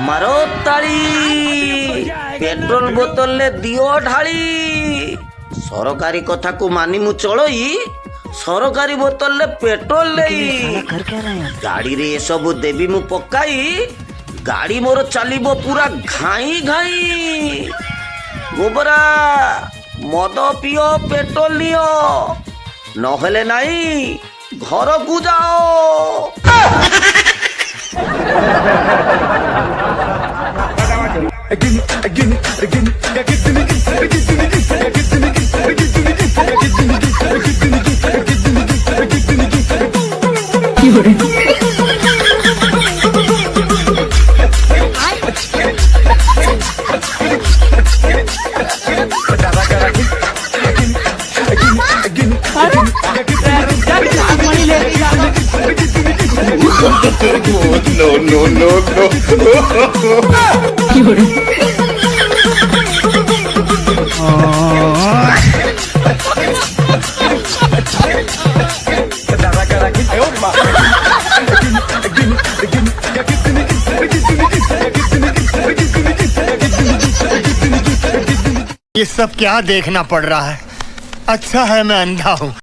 মারো তাড়ি পেট্রোল বোতলে দিও ঢাଳି সরকারি কথাକୁ মানি মু চলই সরকারি বোতলে পেট্রোল নেই গাড়িরে এসবু দেবী মু পকাই গাড়ি মোর চালিব পুরা ঘাই ঘাই গোবরা মদ পিও পেট্রোল নিও নহলে নাই ঘরকু যাও No. ये सब क्या देखना पड़ रहा है। अच्छा है मैं अंधा हूँ।